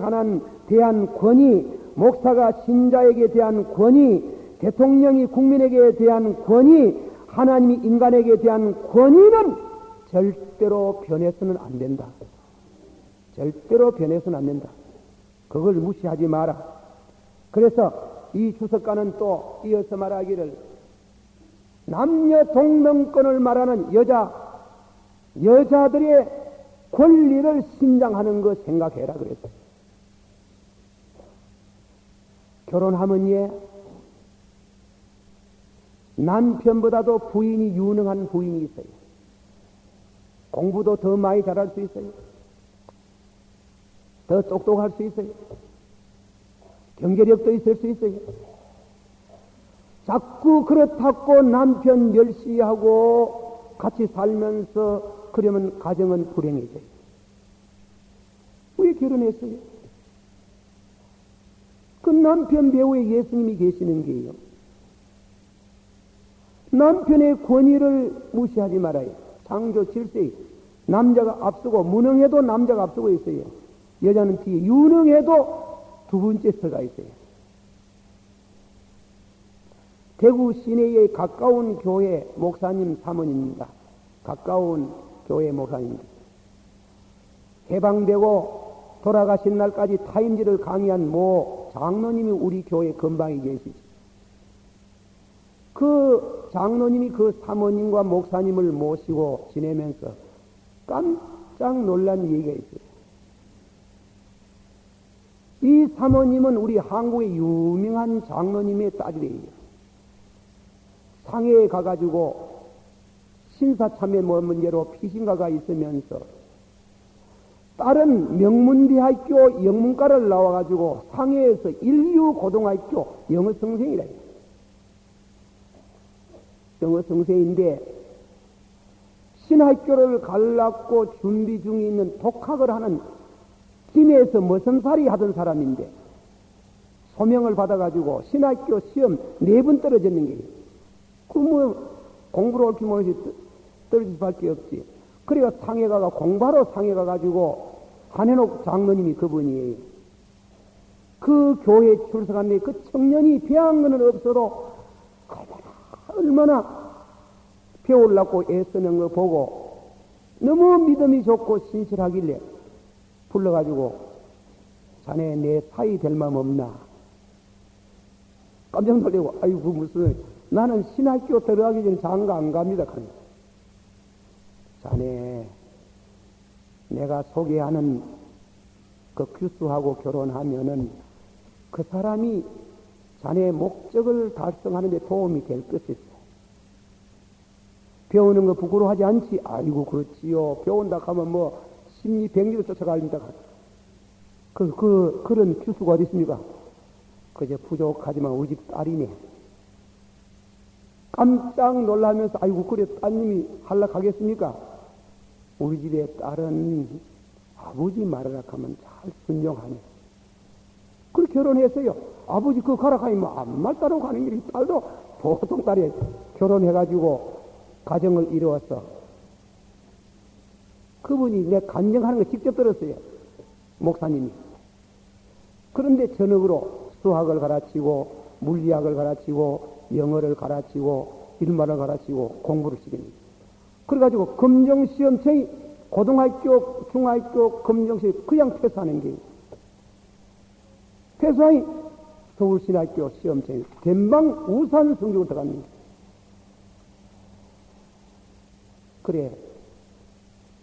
대한 권위, 목사가 신자에게 대한 권위, 대통령이 국민에게 대한 권위, 하나님이 인간에게 대한 권위는 절대로 변해서는 안 된다. 절대로 변해서는 안 된다. 그걸 무시하지 마라. 그래서 이 주석가는 또 이어서 말하기를, 남녀 동명권을 말하는 여자들의 권리를 신장하는 거 생각해라 그랬어요. 결혼하면 남편보다도 부인이 유능한 부인이 있어요. 공부도 더 많이 잘할 수 있어요. 더 똑똑할 수 있어요. 경제력도 있을 수 있어요. 자꾸 그렇다고 남편 멸시하고 같이 살면서 그러면 가정은 불행해져요. 왜 결혼했어요? 그 남편 배후에 예수님이 계시는 게요. 남편의 권위를 무시하지 말아요. 창조 질서에 남자가 앞서고, 무능해도 남자가 앞서고 있어요. 여자는 뒤에, 유능해도 두 번째 서가 있어요. 대구 시내에 가까운 교회 목사님 사모님입니다. 가까운 교회 목사님입니다. 해방되고 돌아가신 날까지 타임지를 강의한 모 장로님이 우리 교회 근방에 계시죠. 그 장로님이 그 사모님과 목사님을 모시고 지내면서 깜짝 놀란 얘기가 있어요. 이 사모님은 우리 한국의 유명한 장로님의 딸이래요. 상해에 가가지고 신사참여 문제로 피신가가 있으면서 딸은 명문대학교 영문과를 나와가지고 상해에서 인류고등학교 영어선생이래요. 영어선생인데 신학교를 가려고 준비 중에 있는 독학을 하는 김해에서 머슴살이 하던 사람인데 소명을 받아가지고 신학교 시험 4번 떨어졌는 게 그 뭐 공부를 옳게 못해서 떨어질 수밖에 없지. 그래가 상해 가가 공부하러 상해 가가지고 한현옥 장로님이 그분이에요. 그 교회 출석한 그 청년이 배운 거는 없어도 얼마나 배우려고 애쓰는 거 보고 너무 믿음이 좋고 신실하길래 불러가지고 자네 내 사이 될 마음 없나? 깜짝 놀라고 아이고 무슨 나는 신학교 들어가기 전에 장가 안 갑니다. 자네 내가 소개하는 그 교수하고 결혼하면은 그 사람이 자네의 목적을 달성하는 데 도움이 될 것이다. 배우는 거 부끄러워하지 않지? 아이고 그렇지요. 배운다 하면 뭐 심리 병리로 쫓아갑니다. 그런 교수가 어디 있습니까? 그저 부족하지만 우리 집 딸이네. 깜짝 놀라면서 아이고 그래 따님이 할락하겠습니까? 우리 집의 딸은 아버지 말하라 하면 잘 순종하네. 그렇게 결혼했어요. 아버지 그거 가라 하면 아무 따로 가는 길이 딸도 보통 딸이 결혼해가지고 가정을 이루었어. 그분이 내 간증하는 거 직접 들었어요. 목사님이. 그런데 전역으로 수학을 가르치고 물리학을 가르치고 영어를 가르치고 일말을 가르치고 공부를 시킵니다. 그래가지고 검정시험청이 고등학교, 중학교 검정시험 그냥 패스하는 게 패스하니 서울신학교 시험청이 전방 우산 성적으로 들어갑니다. 그래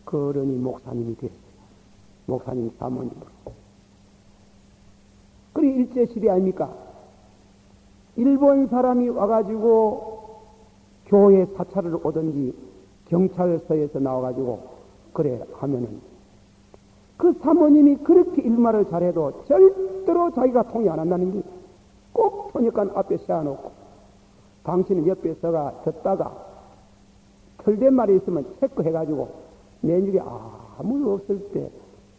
그 어른이 목사님이 됐어요. 목사님 사모님으로. 그래 일제시대 아닙니까? 일본 사람이 와가지고 교회 사찰을 오든지 경찰서에서 나와가지고 그래 하면은 그 사모님이 그렇게 일말을 잘해도 절대로 자기가 통이 안 한다는 게 꼭 토니까 앞에 세워놓고 당신은 옆에 서가 듣다가 틀된 말이 있으면 체크해가지고 내중에 아무도 없을 때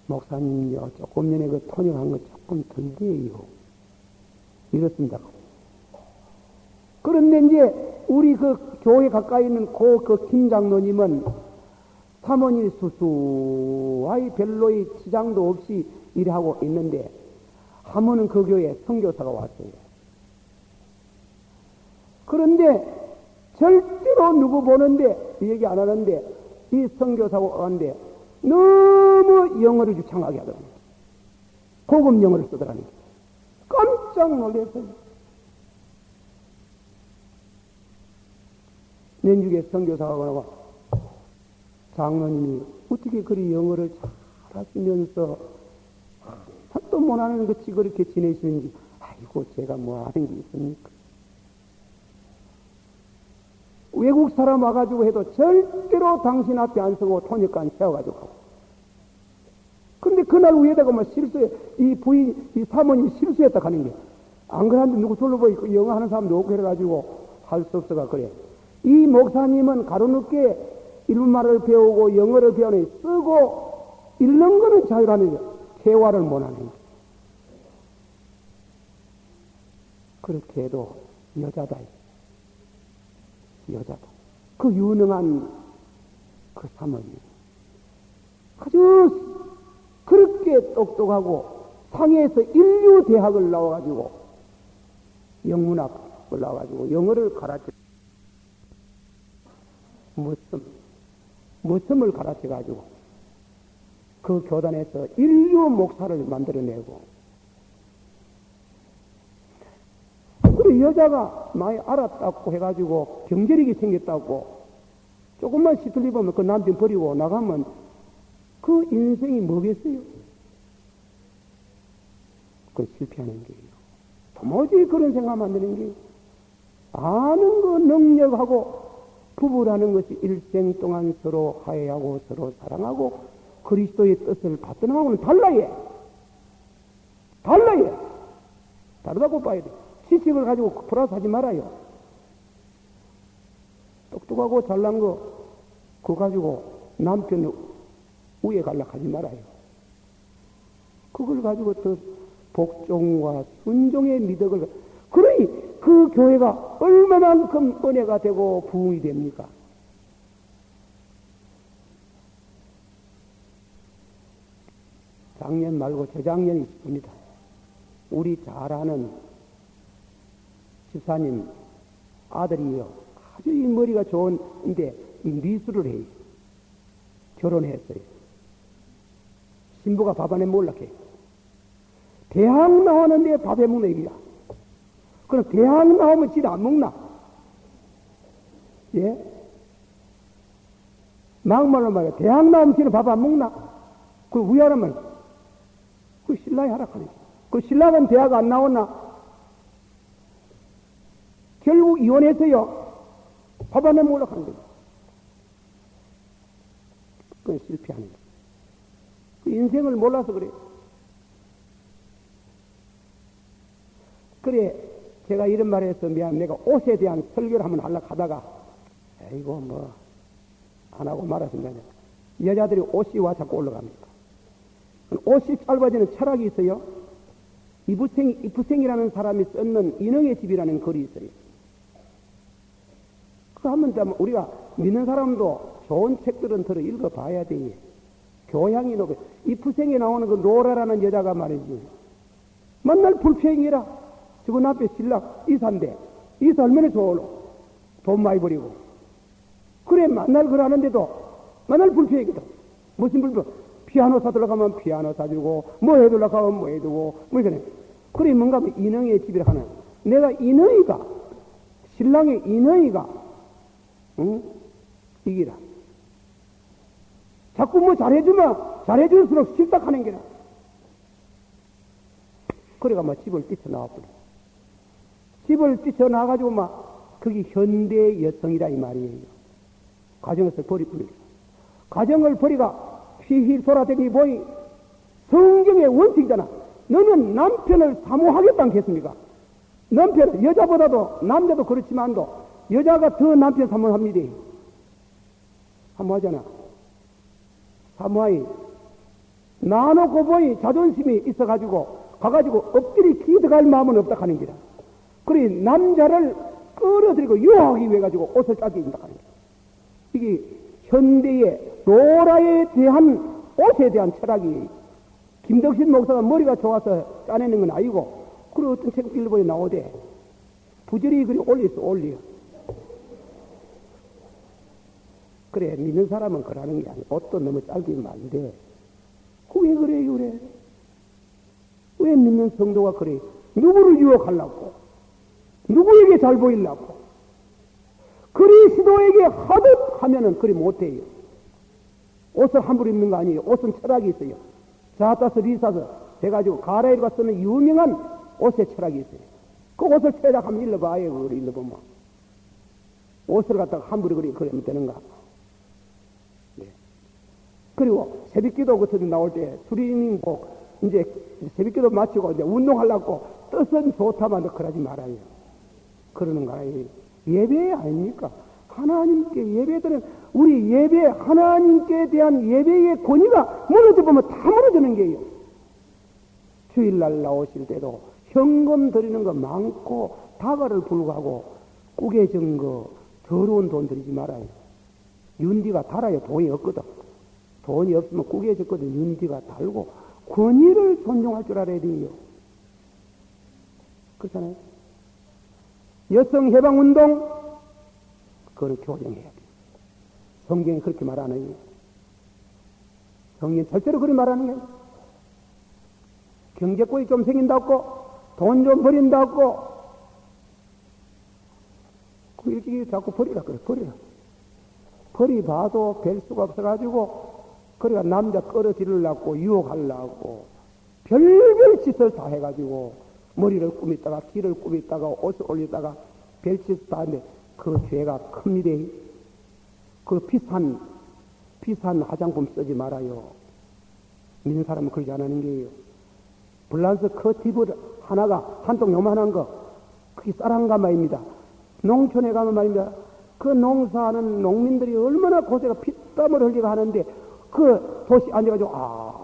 목사님요 조금 전에 그 통역한 거 조금 덜게요 이렇습니다. 그런데 이제 우리 그 교회 가까이 있는 그 김 장로님은 사모님 수수하이 별로의 지장도 없이 일하고 있는데 하면은 그 교회에 선교사가 왔어요. 그런데 절대로 누구 보는데 얘기 안 하는데 이 선교사가 왔는데 너무 영어를 유창하게 하더랍니다. 고급 영어를 쓰더라니. 깜짝 놀랐어요. 내중에 선교사가 나와 장로님이 어떻게 그리 영어를 잘 하시면서 한도 못하는 것이 그렇게 지내시는지 아이고 제가 뭐 하는 게 있습니까? 외국 사람 와가지고 해도 절대로 당신 앞에 안 서고 토니까 세워가지고 가고. 그런데 그 그날 위에다가 뭐 실수해, 이 부인, 이 사모님이 실수했다 하는 게. 안 그러는데 누구 둘러보고 영어 하는 사람도 없고 해가지고 할 수 없어가 그래. 이 목사님은 가로늦게 일본말을 배우고 영어를 배우니 쓰고 읽는 거는 자유라는데 대화를 못하는 거야. 그렇게 해도 여자다. 여자다. 그 유능한 그 사모님. 아주 그렇게 똑똑하고 상해에서 인류대학을 나와가지고 영문학을 나와가지고 영어를 가르쳐 머슴을 가르쳐가지고 그 교단에서 인류 목사를 만들어내고 그리고 여자가 많이 알았다고 해가지고 경제력이 생겼다고 조금만 시틀리보면 그 남편 버리고 나가면 그 인생이 뭐겠어요? 그 실패하는 게요. 도무지 그런 생각하면 안 되는 게 아는 거 능력하고 부부라는 것이 일생 동안 서로 화해하고 서로 사랑하고 그리스도의 뜻을 받드는 하고는 달라요. 달라요. 다르다고 봐야 돼. 지식을 가지고 플러스 하지 말아요. 똑똑하고 잘난 거 그거 가지고 남편 위에 갈라 하지 말아요. 그걸 가지고 더 복종과 순종의 미덕을 그러니 그 교회가 얼마만큼 은혜가 되고 부흥이 됩니까? 작년 말고 재작년이 있습니다. 우리 잘 아는 집사님 아들이요. 아주 이 머리가 좋은데 미술을 해요. 결혼했어요. 신부가 밥 안에 몰락해. 대학 나왔는데 밥에 먹는 얘기야. 그럼 대학 나오면 지를 안 먹나? 예? 막말로 말이야. 대학 나오면 지는 밥 안 먹나? 그 위하라면 그 신랑이 하락하네. 그 신랑은 대학 안 나왔나? 결국 이혼해서요. 밥 안에 몰락하는 거예요. 그건 실패하는 거예요. 그 인생을 몰라서 그래요. 그래, 제가 이런 말을 해서 미안, 내가 옷에 대한 설교를 한번 하려고 하다가, 에이고, 뭐, 안 하고 말았습니다. 여자들이 옷이 와 자꾸 올라갑니다. 옷이 짧아지는 철학이 있어요. 이프생이라는 사람이 썼는 인형의 집이라는 글이 있어요. 그거 한번 우리가 믿는 사람도 좋은 책들은 들어 읽어봐야 돼. 교양이 높아. 이프생에 나오는 그 로라라는 여자가 말이지. 맨날 불평이라. 지금 앞에 신랑 이사인데 이사 얼마나 좋을로 돈 많이 버리고 그래 만날 그러는데도 맨날 불평이거든. 무슨 불평? 피아노 사들러 가면 피아노 사주고 뭐 해둘러 가면 뭐 해두고 뭐 이러네. 그래 뭔가 인형의 집이라 하는 내가 인형이가 신랑의 인형이가 응? 이기라. 자꾸 뭐 잘해주면 잘해줄수록 실탁하는 게라. 그래가 막 집을 뛰쳐나와버려. 집을 뛰쳐나와가지고 막 그게 현대 여성이라 이 말이에요. 가정에서 버리고 가정을 버리가 휘휘 돌아다니기 보니 성경의 원칙이잖아. 너는 남편을 사모하겠다 않겠습니까? 남편, 여자보다도 남자도 그렇지만도 여자가 더 남편 사모합니다. 사모하잖아. 사모하이 나놓고 보니 자존심이 있어가지고 가가지고 엎드리 기득할 마음은 없다 하는 기라. 그래 남자를 끌어들이고 유혹하기 위해 가지고 옷을 짜게 된다 하는 기라. 이게 현대의 로라에 대한 옷에 대한 철학이 김덕신 목사가 머리가 좋아서 짜내는 건 아니고 그리고 어떤 책 빌보에 나오대. 부지런히 그리 올려. 그래 믿는 사람은 그러는 게 아니야. 옷도 너무 짧기면 안 돼. 왜 그래? 왜 믿는 성도가 그래? 누구를 유혹하려고? 누구에게 잘 보이려고? 그리스도에게 하듯 하면은 그리 못해요. 옷을 함부로 입는 거 아니에요. 옷은 철학이 있어요. 자타스 리사스 돼가지고 가라이르가 쓰는 유명한 옷의 철학이 있어요. 그 옷을 채다 한번 일러봐요. 그걸 일러보면 옷을 갖다가 함부로 그러면 되는가? 네. 그리고 새벽기도 같은 데 나올 때 수리닝복 이제 새벽기도 마치고 이제 운동하려고 뜻은 좋다만 그러지 말아요. 그러는 거예요. 예배 아닙니까? 하나님께 예배드는 우리 예배 하나님께 대한 예배의 권위가 무너져 보면 다 무너지는 게예요. 주일날 나오실 때도 현금 드리는 거 많고 다가를 불구하고 꾸게 전 거 더러운 돈 드리지 말아요. 윤디가 달아야 돈이 없거든. 돈이 없으면 꾸게 졌거든. 윤디가 달고 권위를 존중할 줄 알아야 돼요. 그렇잖아요. 여성 해방운동 그거는 교정해야 돼요. 성경이 그렇게 말 안 해요. 성경이 절대로 그렇게 말하는 거예요. 경제권이 좀 생긴다고 돈 좀 버린다고 이렇게 자꾸 버리라 그래. 버리봐도 별 수가 없어가지고 그래가 남자 끌어들이려고 유혹하려고 별별 짓을 다 해가지고 머리를 꾸미다가 귀를 꾸미다가 옷을 올리다가 별짓을 다 하는데 그 죄가 큽니다. 그 비싼 화장품 쓰지 말아요. 믿는 사람은 그러지 않는 게요. 블란스 커티브 하나가 한통 요만한 거 그게 쌀한가마입니다. 농촌에 가면 말입니다. 그 농사하는 농민들이 얼마나 고생을 피땀을 흘리고 하는데 그 도시 앉아가지고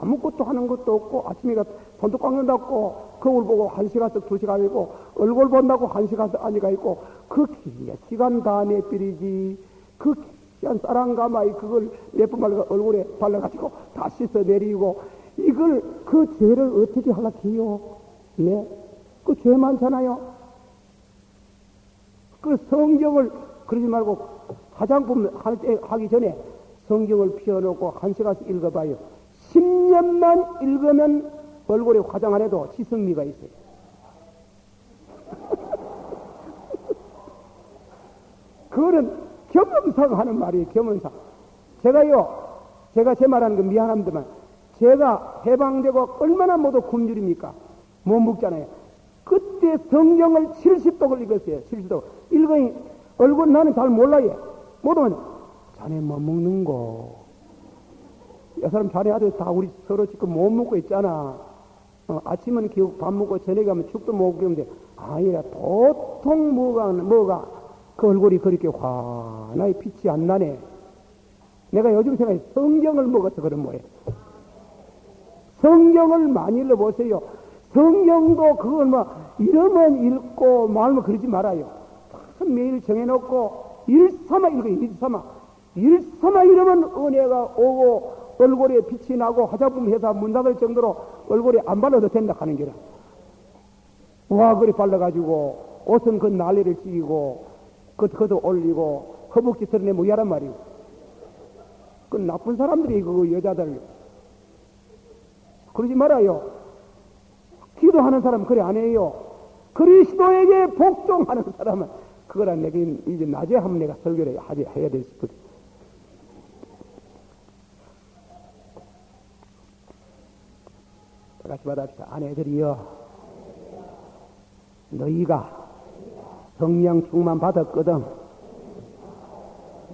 아무것도 하는 것도 없고 아침에 손도 꽉 넣는다고 거울 보고 1시간씩 2시간 있고 얼굴 본다고 1시간씩 앉아가 있고 그 시간 다 내버리지 그 귀한 쌀한가마이 그걸 몇 번 말고 얼굴에 발라가지고 다 씻어 내리고 이걸 그 죄를 어떻게 하려해요? 네? 그 죄 많잖아요. 그 성경을 그러지 말고 화장품 하기 전에 성경을 피워놓고 1시간씩 읽어봐요. 10년만 읽으면 얼굴에 화장 안 해도 지성미가 있어요. 그거는 겸응상 하는 말이에요. 겸응상. 제가 제 말하는 거 미안합니다만 제가 해방되고 얼마나 모두 굶주립니까? 못 먹잖아요. 그때 성경을 70독을 읽었어요. 70독. 읽으니 얼굴 나는 잘 몰라요. 못하면 자네 뭐 먹는 거. 이 사람 자네 아들 다 우리 서로 지금 못 먹고 있잖아. 아침은 기억 밥 먹고 저녁에 가면 죽도 못 먹는데 아니라 보통 뭐가 그 얼굴이 그렇게 환하게 빛이 안 나네. 내가 요즘 생각해 성경을 먹어서 그런 거예요. 성경을 많이 읽어보세요. 성경도 그걸 이러면 읽고 말면 그러지 말아요. 매일 정해놓고 일삼아 읽어요. 일삼아 이러면 은혜가 오고 얼굴에 빛이 나고 화장품 회사 문 닫을 정도로 얼굴에 안 발라도 된다 하는 게라. 와 그리 발라가지고 옷은 그 난리를 찌고 그도 올리고 허벅지 드러내면 뭐야란 말이오. 그 나쁜 사람들이 그 여자들 그러지 말아요. 기도하는 사람은 그래 안 해요. 그리스도에게 복종하는 사람은 그거라 내가 이제 낮에 한번 내가 설교를 해야 될 싶거든. 다 같이 받아봅시다. 아내들이여 너희가 성령 충만 받았거든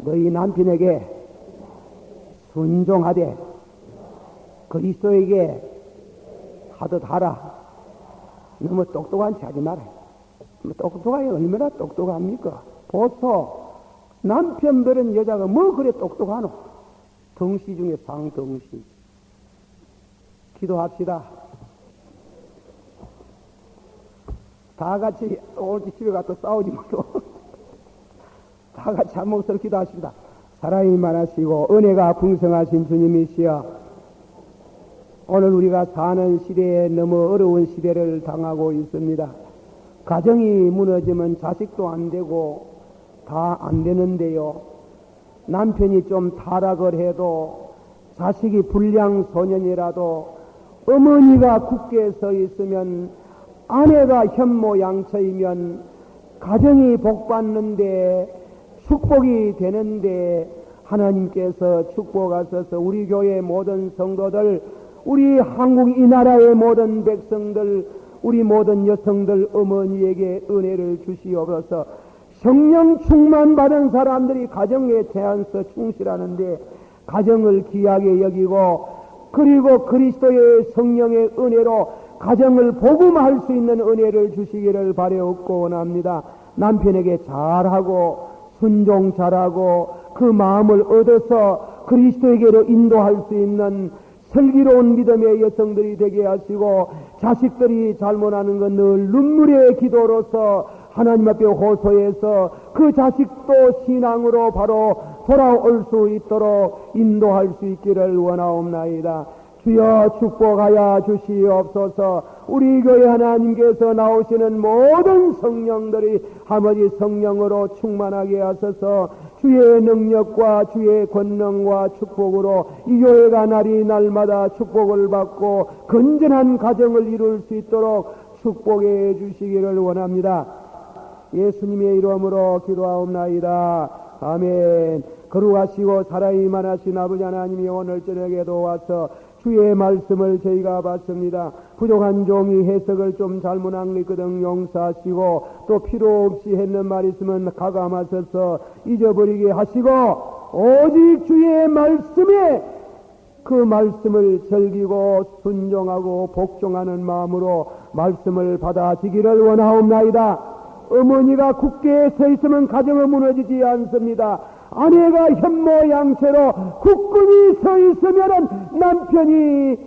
너희 남편에게 순종하되 그리스도에게 하듯 하라. 너무 똑똑한 체 하지 마라. 똑똑하게 얼마나 똑똑합니까? 보소 남편들은 여자가 뭐 그래 똑똑하노? 덩시 중에 상덩시. 기도합시다. 다 같이 오늘 집에 가서 싸우지 말고 다 같이 한 목소리로 기도하십니다. 사랑이 많으시고 은혜가 풍성하신 주님이시여 오늘 우리가 사는 시대에 너무 어려운 시대를 당하고 있습니다. 가정이 무너지면 자식도 안 되고 다 안 되는데요. 남편이 좀 타락을 해도 자식이 불량 소년이라도 어머니가 굳게 서 있으면 아내가 현모양처이면 가정이 복받는데 축복이 되는데 하나님께서 축복하셔서 우리 교회 모든 성도들 우리 한국 이 나라의 모든 백성들 우리 모든 여성들 어머니에게 은혜를 주시옵소서. 성령 충만 받은 사람들이 가정에 대한서 충실하는데 가정을 귀하게 여기고 그리고 그리스도의 성령의 은혜로 가정을 복음할 수 있는 은혜를 주시기를 바라옵고 원합니다. 남편에게 잘하고 순종 잘하고 그 마음을 얻어서 그리스도에게로 인도할 수 있는 슬기로운 믿음의 여성들이 되게 하시고 자식들이 잘못하는 건 늘 눈물의 기도로서 하나님 앞에 호소해서 그 자식도 신앙으로 바로 돌아올 수 있도록 인도할 수 있기를 원하옵나이다. 주여 축복하여 주시옵소서. 우리 교회 하나님께서 나오시는 모든 성령들이 아버지 성령으로 충만하게 하소서. 주의 능력과 주의 권능과 축복으로 이 교회가 날마다 축복을 받고 건전한 가정을 이룰 수 있도록 축복해 주시기를 원합니다. 예수님의 이름으로 기도하옵나이다. 아멘. 거룩하시고 살아있만하신 아버지 하나님이 오늘 저녁에도 와서 주의 말씀을 저희가 봤습니다. 부족한 종이 해석을 좀 잘못한 것 있거든 용서하시고 또 필요 없이 했는 말 있으면 가감하셔서 잊어버리게 하시고 오직 주의 말씀에 그 말씀을 즐기고 순종하고 복종하는 마음으로 말씀을 받아지기를 원하옵나이다. 어머니가 굳게 서 있으면 가정은 무너지지 않습니다. 아내가 현모양처로 굳건히 서 있으면 남편이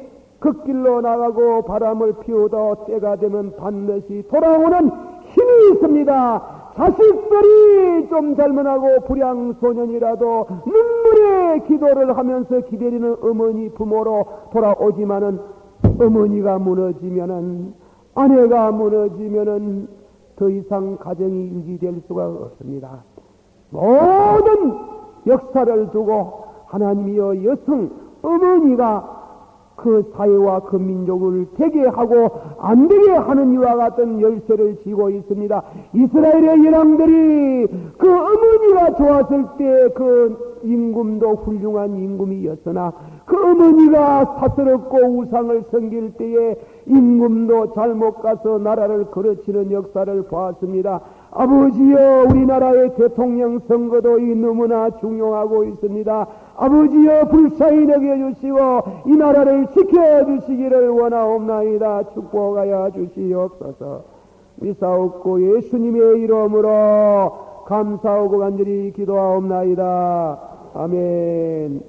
그 길로 나가고 바람을 피우다 때가 되면 반드시 돌아오는 힘이 있습니다. 자식들이 좀 잘못하고 불량 소년이라도 눈물의 기도를 하면서 기다리는 어머니 부모로 돌아오지만은 어머니가 무너지면은 아내가 무너지면은 더 이상 가정이 유지될 수가 없습니다. 모든 역사를 두고 하나님이여 여성 어머니가 그 사회와 그 민족을 되게 하고 안 되게 하는 이와 같은 열쇠를 쥐고 있습니다. 이스라엘의 연합들이 그 어머니가 좋았을 때 그 임금도 훌륭한 임금이었으나 그 어머니가 사스럽고 우상을 섬길 때에 임금도 잘못 가서 나라를 거르치는 역사를 보았습니다. 아버지여 우리나라의 대통령 선거도 너무나 중요하고 있습니다. 아버지여 불쌍히 여겨주시고 이 나라를 지켜주시기를 원하옵나이다. 축복하여 주시옵소서. 미사옵고 예수님의 이름으로 감사하고 간절히 기도하옵나이다. 아멘.